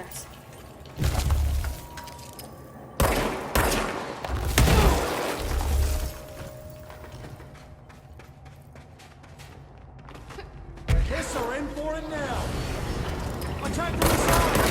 evidence. Hiss are in for it now! Attack from the side!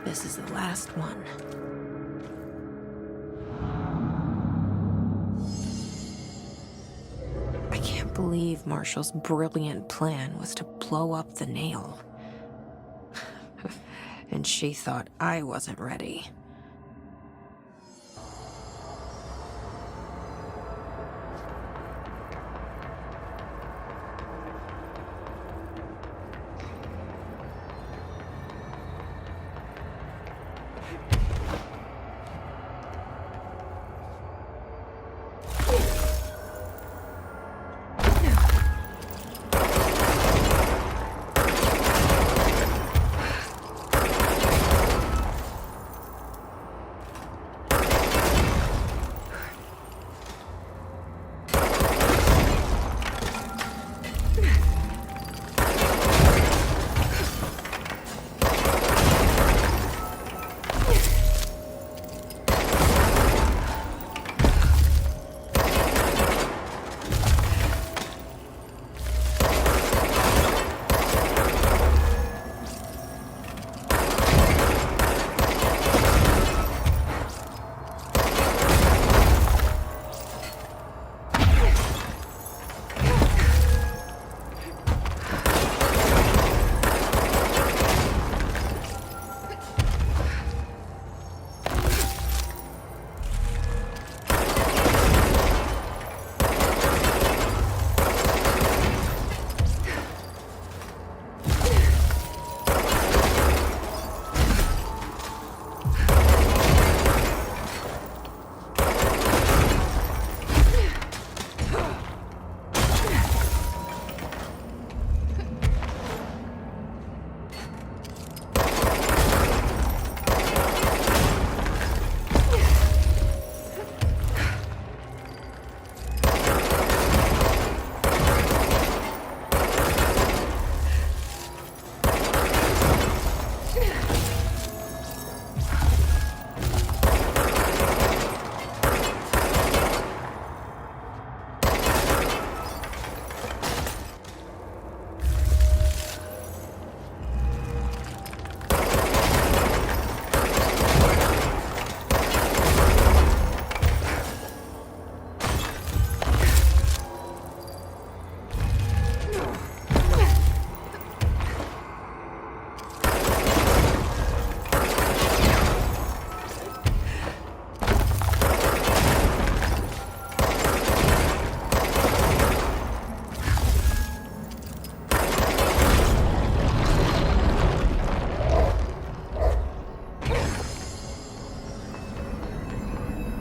This is the last one. I can't believe Marshall's brilliant plan was to blow up the nail. And she thought I wasn't ready.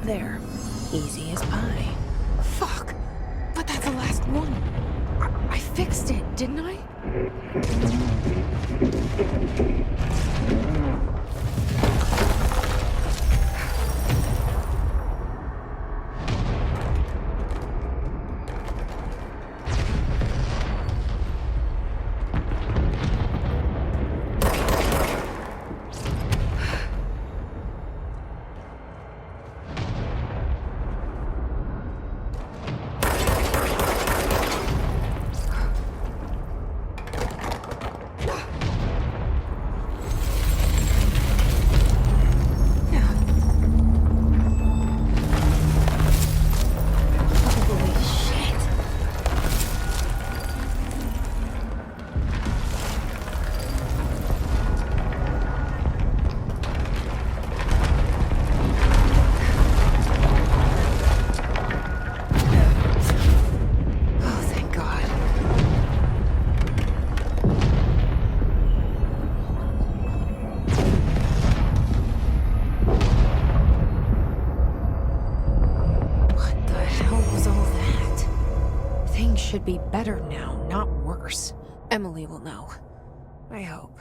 There. Easy as pie. Fuck! But that's the last one. I fixed it, didn't I? Should be better now, not worse. Emily will know. I hope.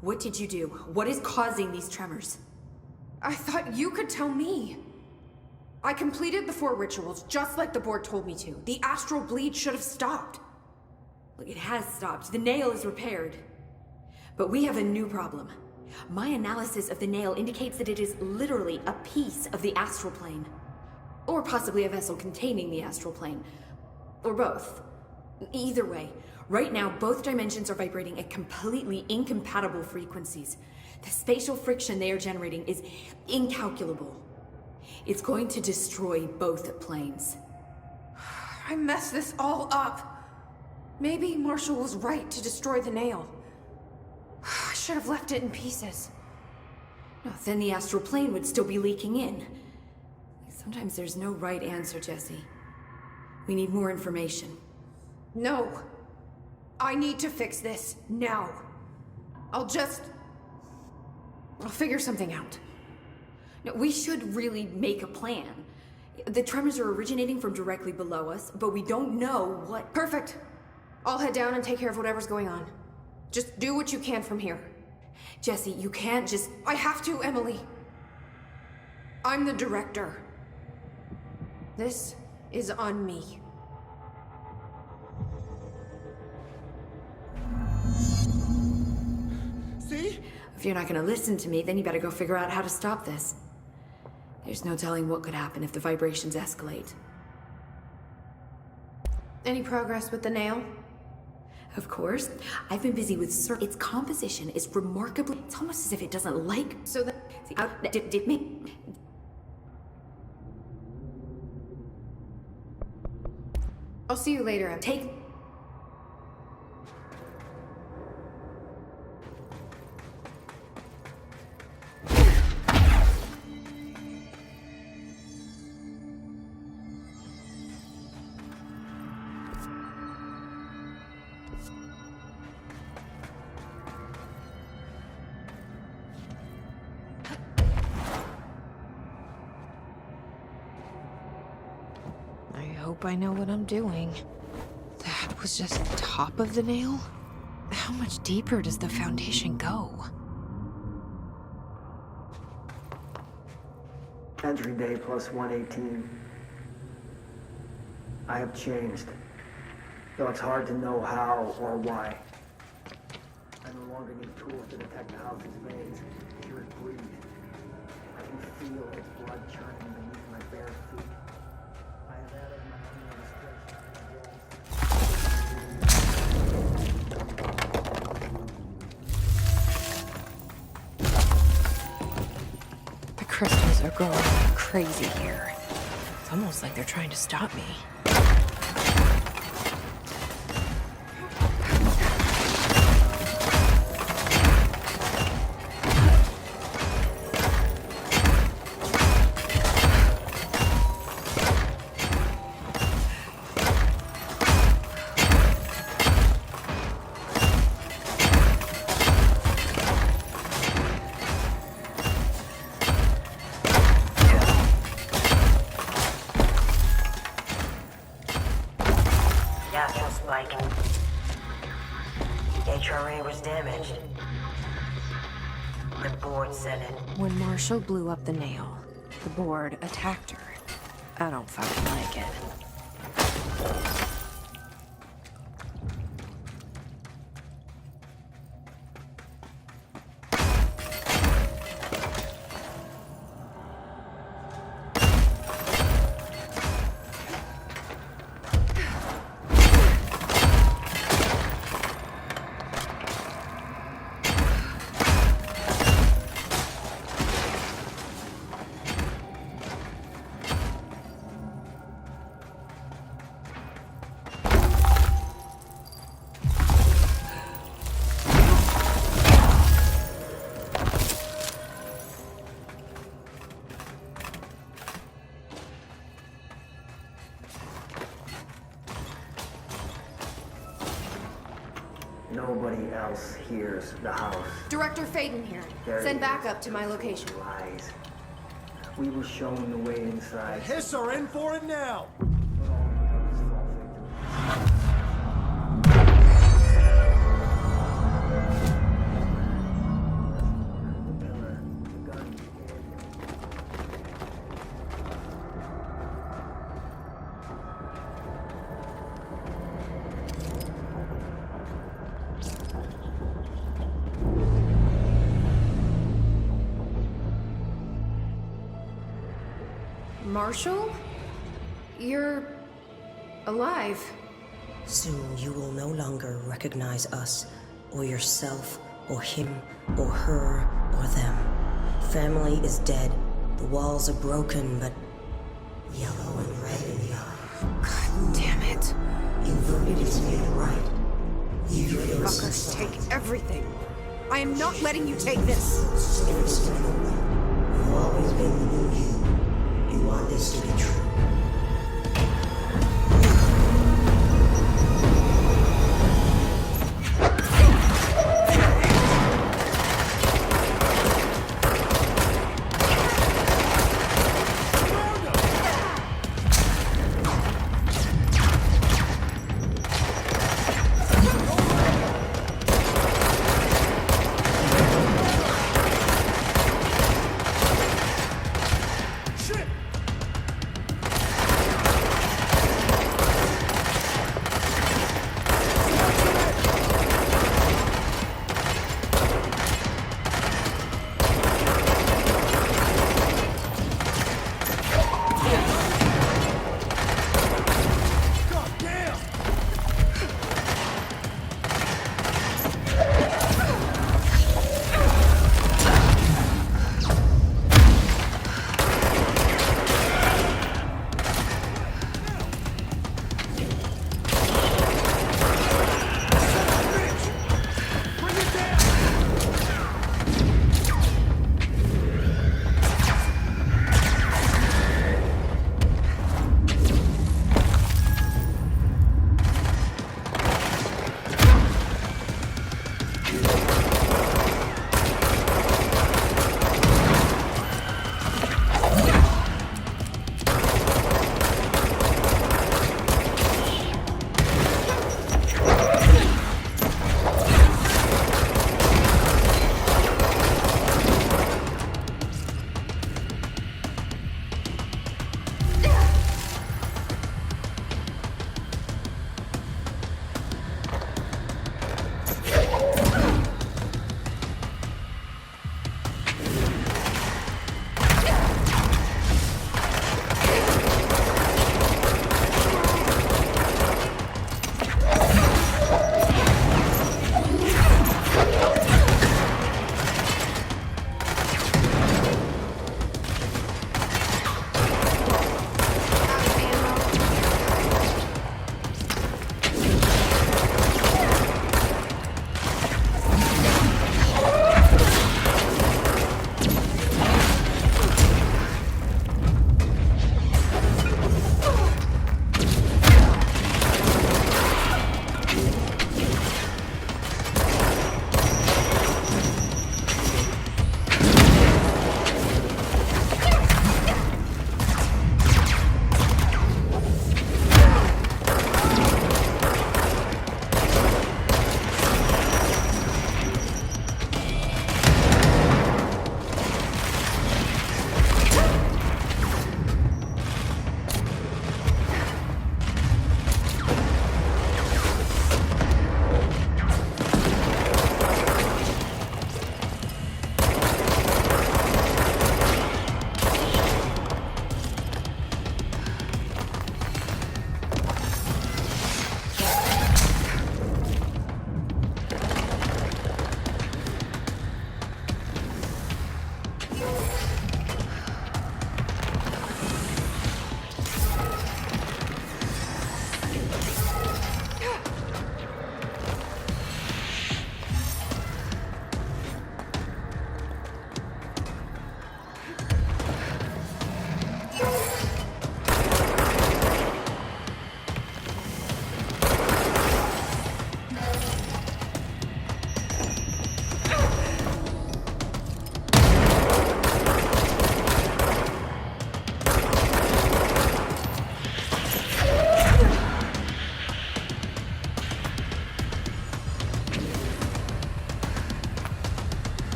What did you do? What is causing these tremors? I thought you could tell me. I completed the 4 rituals just like the board told me to. The astral bleed should have stopped. Look, it has stopped. The nail is repaired. But we have a new problem. My analysis of the nail indicates that it is literally a piece of the astral plane. Or possibly a vessel containing the astral plane. Or both. Either way, right now both dimensions are vibrating at completely incompatible frequencies. The spatial friction they are generating is incalculable. It's going to destroy both planes. I messed this all up. Maybe Marshall was right to destroy the nail. I should have left it in pieces. No, then the astral plane would still be leaking in. Sometimes there's no right answer, Jesse. We need more information. No. I need to fix this now. I'll figure something out. No, we should really make a plan. The tremors are originating from directly below us, but we don't know what... Perfect. I'll head down and take care of whatever's going on. Just do what you can from here. Jesse, you can't just... I have to, Emily. I'm the director. This is on me. See? If you're not gonna listen to me, then you better go figure out how to stop this. There's no telling what could happen if the vibrations escalate. Any progress with the nail? Of course. I've been busy with its composition is remarkably... It's almost as if it doesn't like... So that... Did me... I'll see you later, Em. Take... I hope I know what I'm doing. That was just the top of the nail? How much deeper does the foundation go? Entry day plus 118. I have changed, though it's hard to know how or why. I no longer need tools to detect the house's veins. Hear it breathe. I can feel its blood churning beneath my bare feet. I have added my own The crystals are growing like crazy here. It's almost like they're trying to stop me. Astral spike. HRA was damaged. The board said it. When Marshall blew up the nail, the board attacked her. I don't fucking like it. Nobody else hears the house. Director Faden here. Send backup to my location. Lies. We were shown the way inside. Hiss are in for it now! Marshall? You're alive. Soon you will no longer recognize us, or yourself, or him, or her, or them. Family is dead. The walls are broken, but yellow and red in the eye. God damn it. Inverted is made right. Leave your Fuckers innocence take everything. I am not letting you take this. Spirit stand away. You've always been the new you. You want this to be true.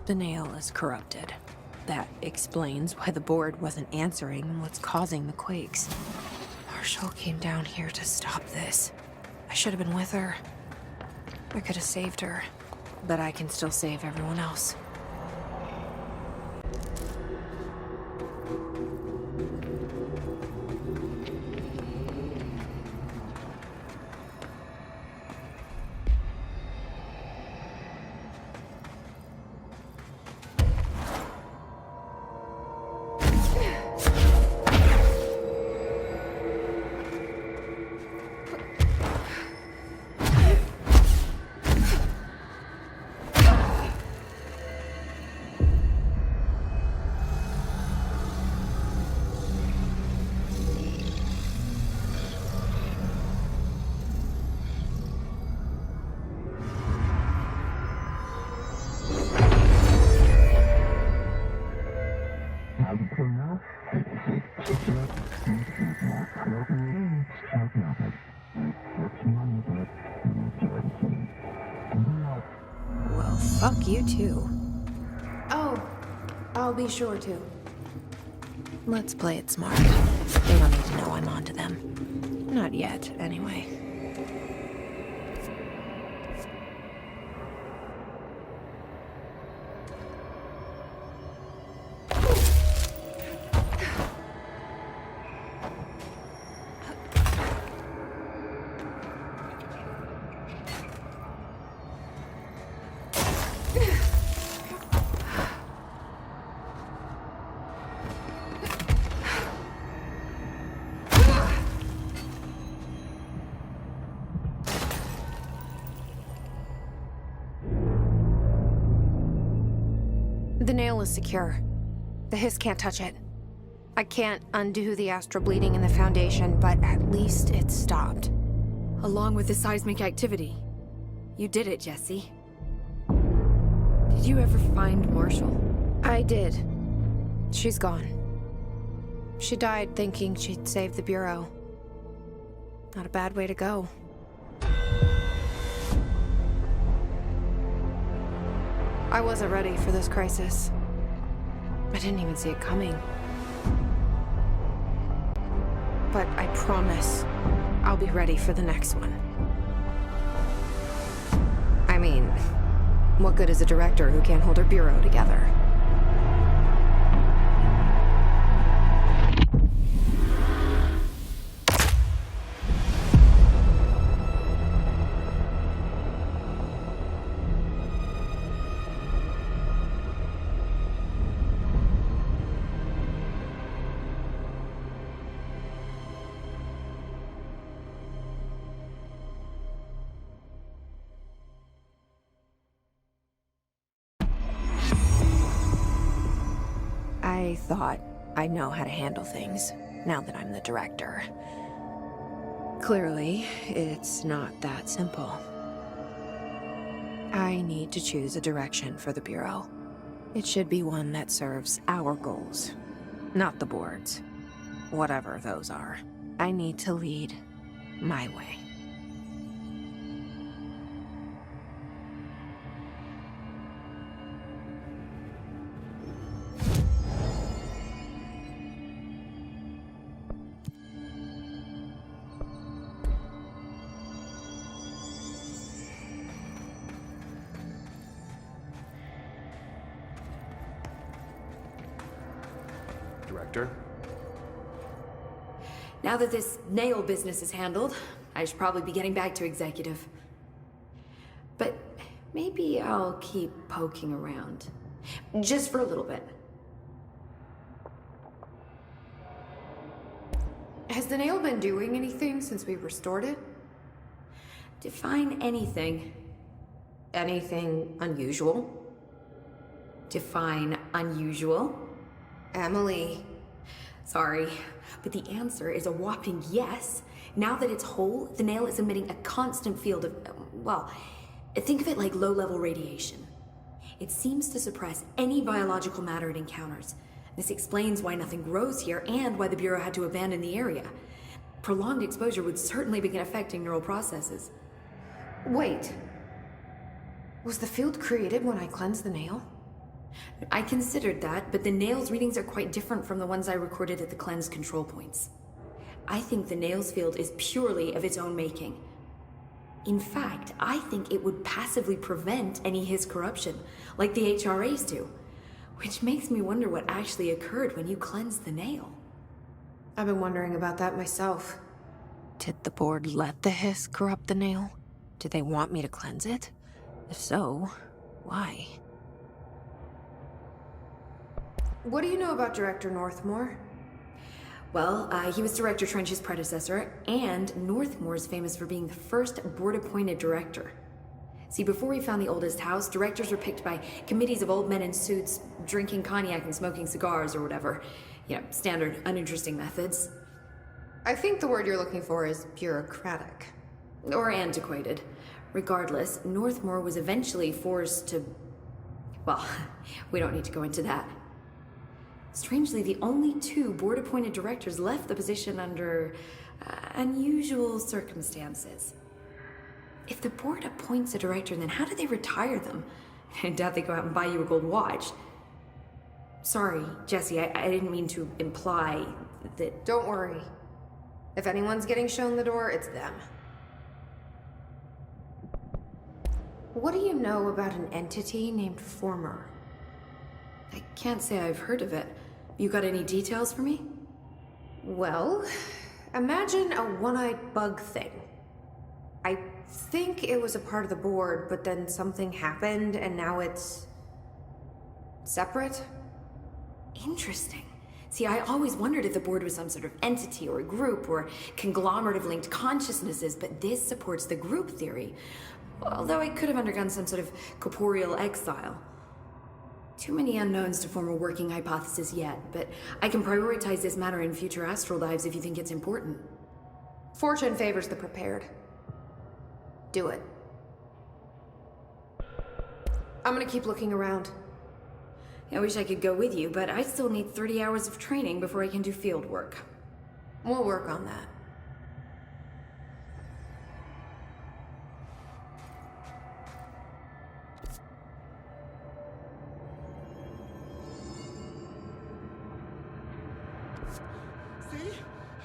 The nail is corrupted. That explains why the board wasn't answering and what's causing the quakes. Marshall came down here to stop this. I should have been with her. I could have saved her, but I can still save everyone else. Well, fuck you too. Oh, I'll be sure to. Let's play it smart. They don't need to know I'm onto them. Not yet, anyway. The nail is secure. The Hiss can't touch it. I can't undo the astral bleeding in the Foundation, but at least it's stopped. Along with the seismic activity. You did it, Jesse. Did you ever find Marshall? I did. She's gone. She died thinking she'd save the Bureau. Not a bad way to go. I wasn't ready for this crisis. I didn't even see it coming. But I promise I'll be ready for the next one. I mean, what good is a director who can't hold her bureau together? I thought I know how to handle things, now that I'm the director. Clearly, it's not that simple. I need to choose a direction for the Bureau. It should be one that serves our goals, not the board's. Whatever those are. I need to lead my way. Director? Now that this nail business is handled, I should probably be getting back to executive. But maybe I'll keep poking around. Just for a little bit. Has the nail been doing anything since we restored it? Define anything. Anything unusual? Define unusual. Emily. Sorry, but the answer is a whopping yes. Now that it's whole, the nail is emitting a constant field of, well, think of it like low-level radiation. It seems to suppress any biological matter it encounters. This explains why nothing grows here and why the Bureau had to abandon the area. Prolonged exposure would certainly begin affecting neural processes. Wait. Was the field created when I cleansed the nail? I considered that, but the Nail's readings are quite different from the ones I recorded at the cleanse control points. I think the Nail's field is purely of its own making. In fact, I think it would passively prevent any Hiss corruption, like the HRAs do. Which makes me wonder what actually occurred when you cleansed the Nail. I've been wondering about that myself. Did the board let the Hiss corrupt the Nail? Did they want me to cleanse it? If so, why? What do you know about Director Northmore? Well, he was Director Trench's predecessor, and Northmore's famous for being the first board-appointed director. See, before we found the oldest house, directors were picked by committees of old men in suits, drinking cognac and smoking cigars or whatever. You know, standard, uninteresting methods. I think the word you're looking for is bureaucratic. Or antiquated. Regardless, Northmore was eventually forced to... Well, we don't need to go into that. Strangely, the only two board-appointed directors left the position under unusual circumstances. If the board appoints a director, then how do they retire them? I doubt they go out and buy you a gold watch. Sorry, Jesse, I didn't mean to imply that... Don't worry. If anyone's getting shown the door, it's them. What do you know about an entity named Former? I can't say I've heard of it. You got any details for me? Well, imagine a one-eyed bug thing. I think it was a part of the board, but then something happened and now it's... separate? Interesting. See, I always wondered if the board was some sort of entity or group or conglomerate of linked consciousnesses, but this supports the group theory. Although it could have undergone some sort of corporeal exile. Too many unknowns to form a working hypothesis yet, but I can prioritize this matter in future astral dives if you think it's important. Fortune favors the prepared. Do it. I'm gonna keep looking around. I wish I could go with you, but I still need 30 hours of training before I can do field work. We'll work on that. See?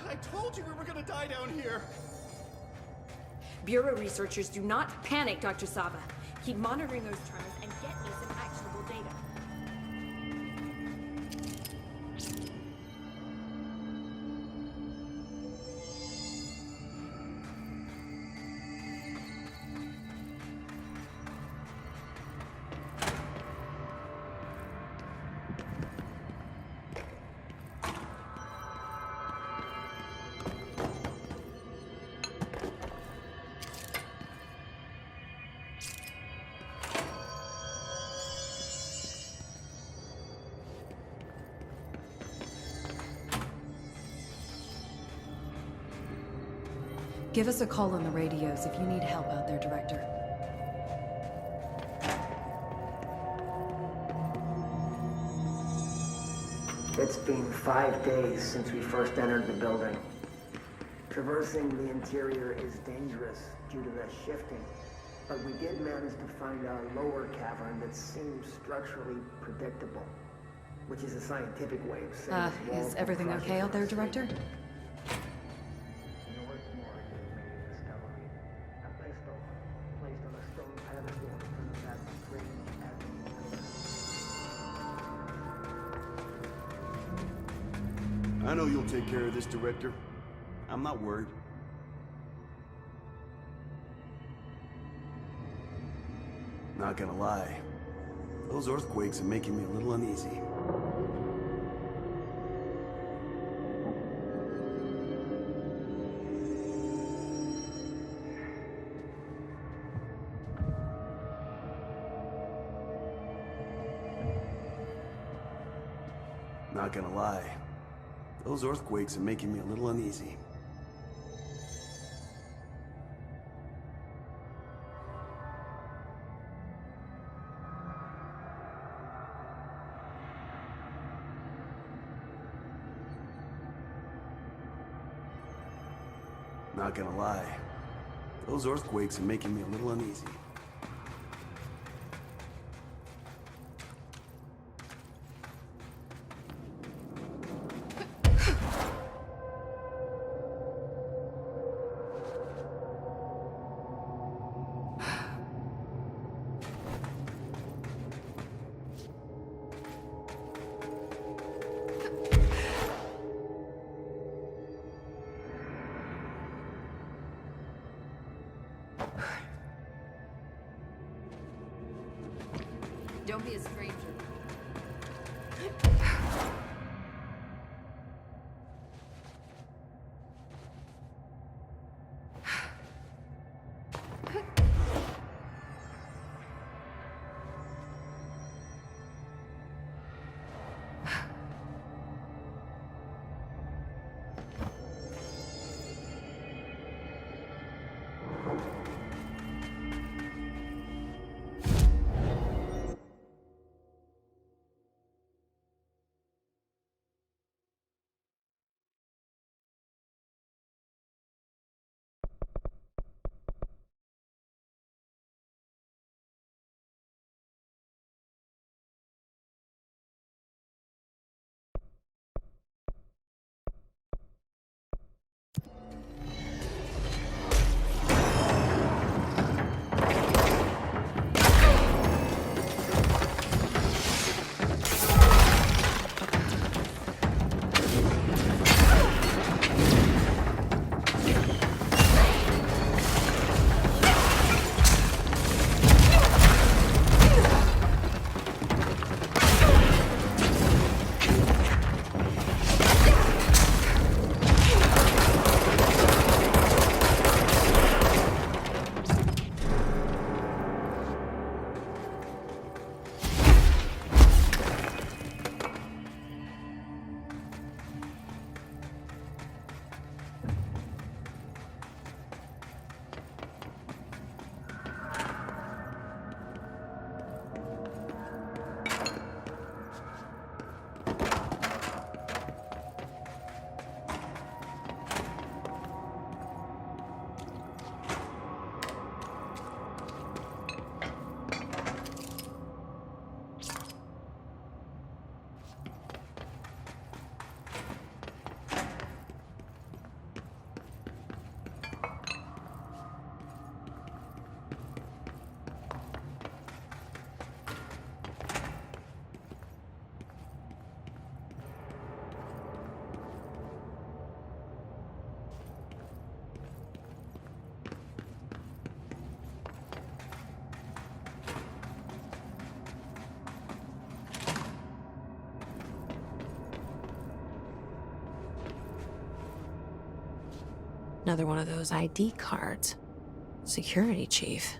I told you we were gonna die down here. Bureau researchers do not panic, Dr. Saba. Keep monitoring those tremors and get me some actionable data. Give us a call on the radios if you need help out there, Director. It's been 5 days since we first entered the building. Traversing the interior is dangerous due to the shifting, but we did manage to find a lower cavern that seems structurally predictable, which is a scientific way of saying Is everything okay out there, Director? I know you'll take care of this, Director. I'm not worried. Not gonna lie. Those earthquakes are making me a little uneasy. Not gonna lie. Those earthquakes are making me a little uneasy. Not gonna lie. Those earthquakes are making me a little uneasy. Don't be a stranger. Another one of those ID cards. Security chief.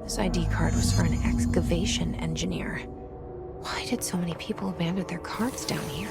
This ID card was for an excavation engineer. Why did so many people abandon their cards down here?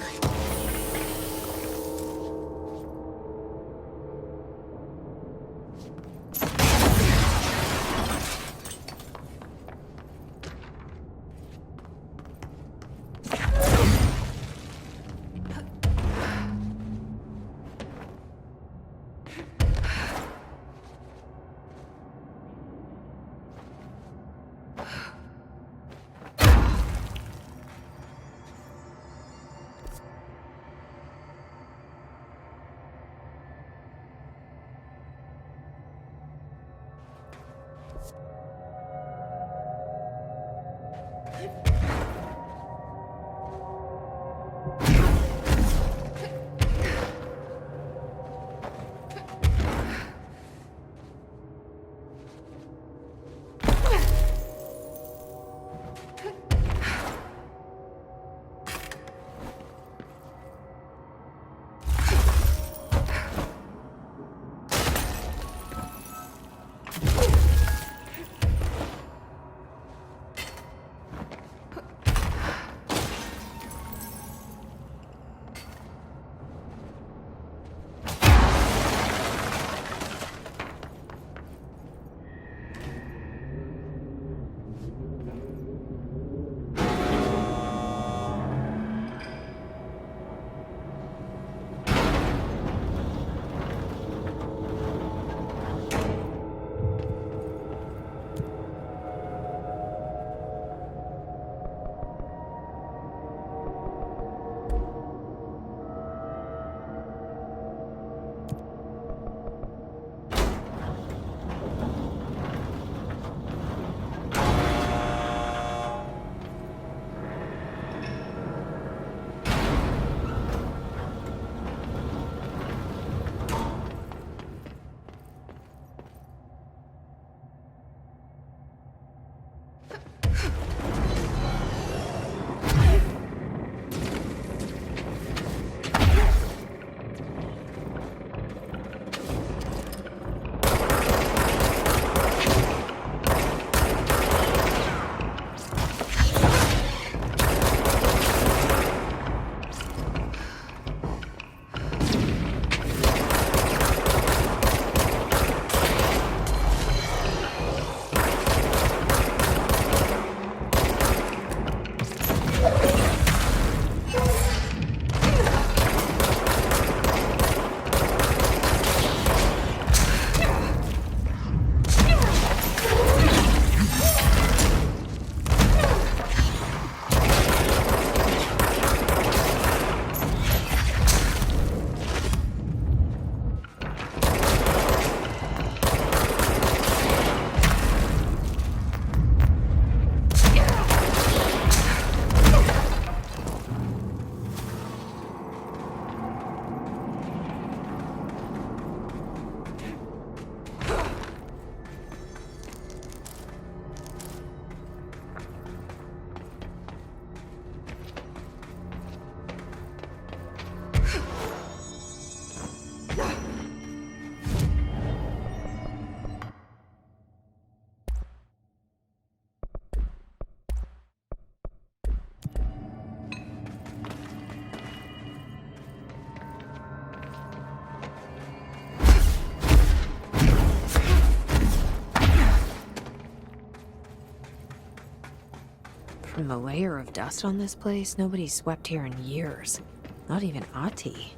And the layer of dust on this place, nobody's swept here in years. Not even Ahti.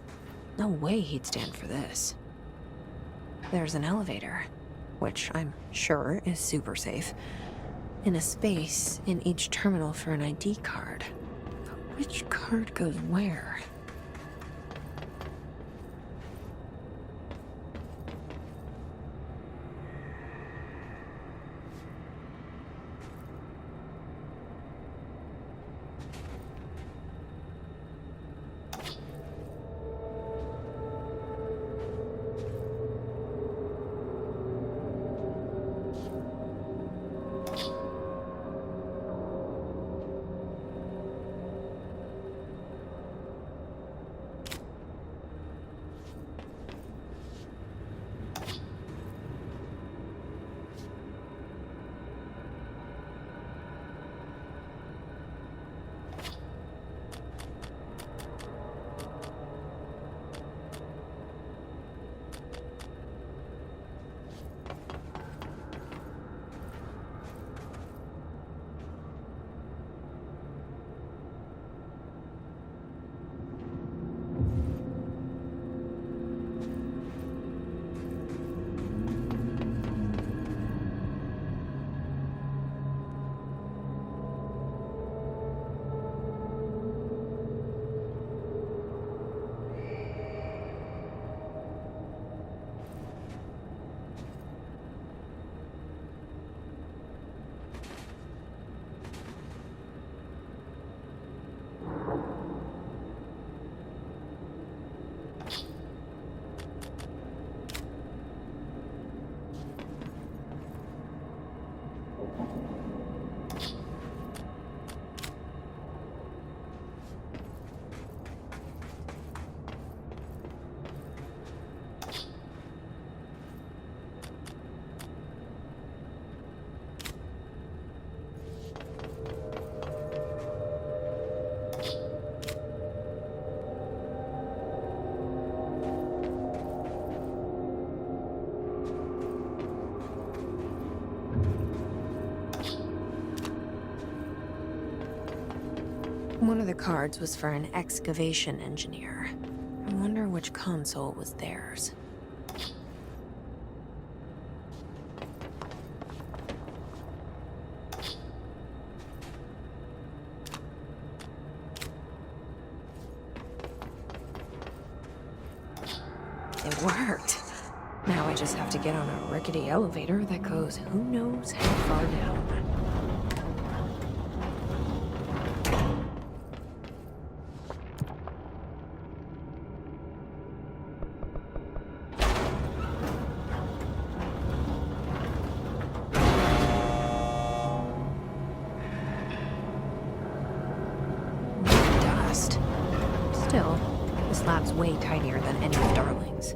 No way he'd stand for this. There's an elevator, which I'm sure is super safe, and a space in each terminal for an ID card. But which card goes where? One of the cards was for an excavation engineer. I wonder which console was theirs. It worked. Now I just have to get on a rickety elevator that goes who knows how far down. Dust. Still, this lab's way tinier than any of Darling's.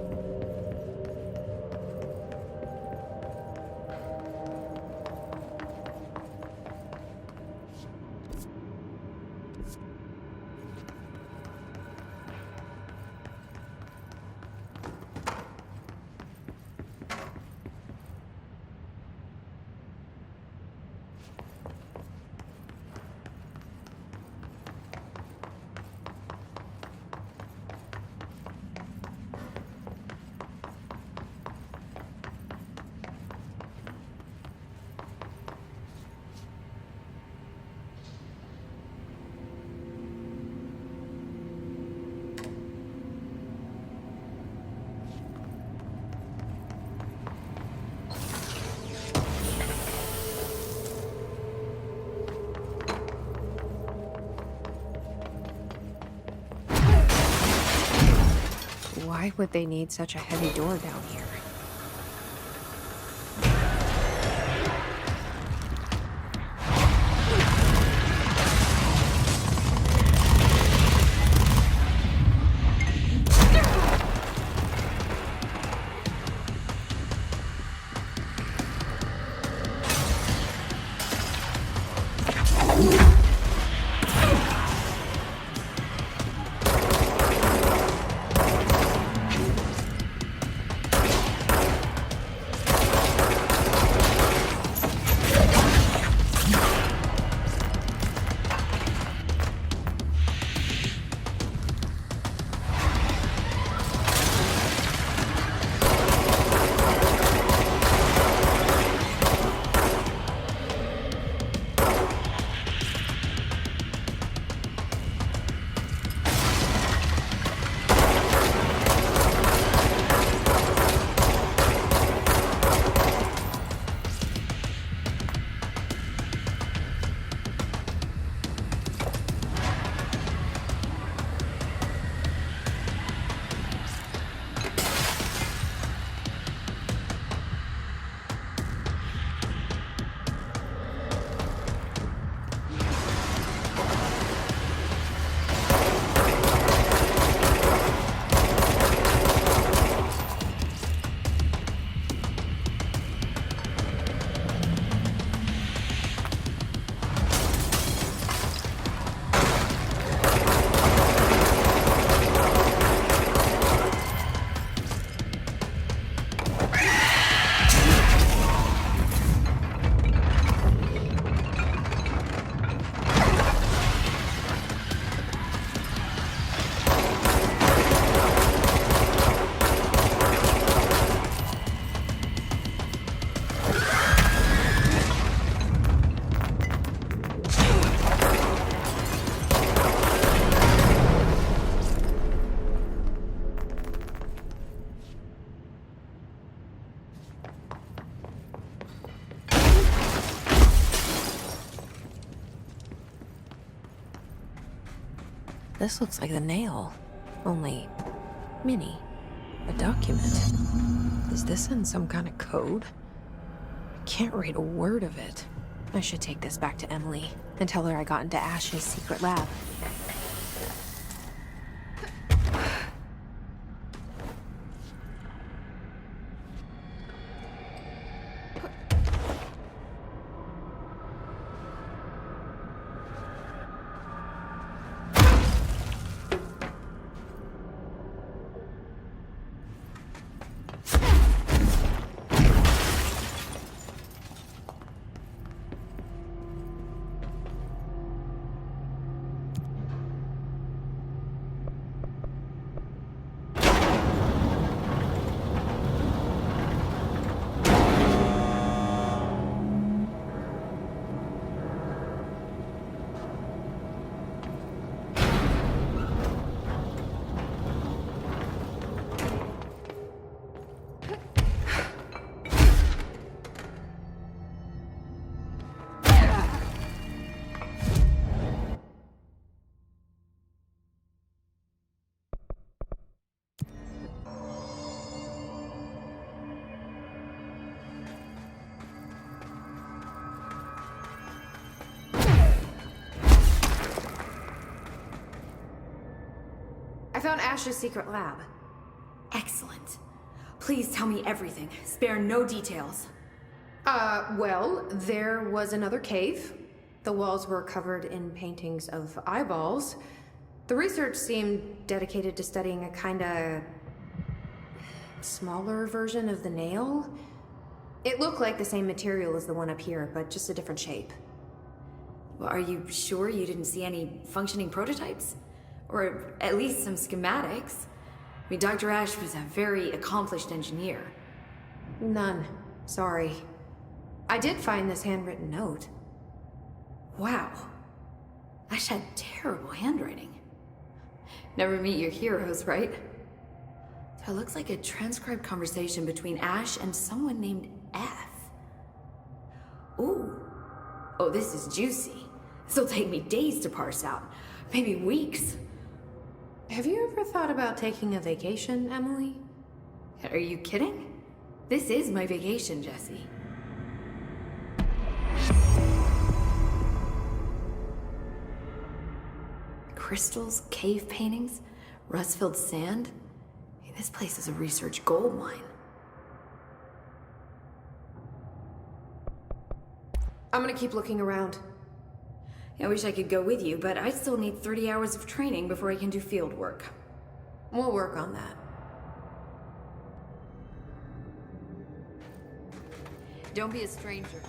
Why would they need such a heavy door down here? This looks like the nail, only mini. A document. Is this in some kind of code? I can't read a word of it. I should take this back to Emily and tell her I got into Ash's secret lab. I found Ash's secret lab. Excellent. Please tell me everything. Spare no details. Well, there was another cave. The walls were covered in paintings of eyeballs. The research seemed dedicated to studying a kinda smaller version of the nail. It looked like the same material as the one up here, but just a different shape. Well, are you sure you didn't see any functioning prototypes? Or at least some schematics? I mean, Dr. Ash was a very accomplished engineer. None. Sorry. I did find this handwritten note. Wow. Ash had terrible handwriting. Never meet your heroes, right? So it looks like a transcribed conversation between Ash and someone named F. Ooh. Oh, this is juicy. This'll take me days to parse out. Maybe weeks. Have you ever thought about taking a vacation, Emily? Are you kidding? This is my vacation, Jesse. Crystals, cave paintings, rust-filled sand. Hey, this place is a research gold mine. I'm gonna keep looking around. I wish I could go with you, but I still need 30 hours of training before I can do field work. We'll work on that. Don't be a stranger.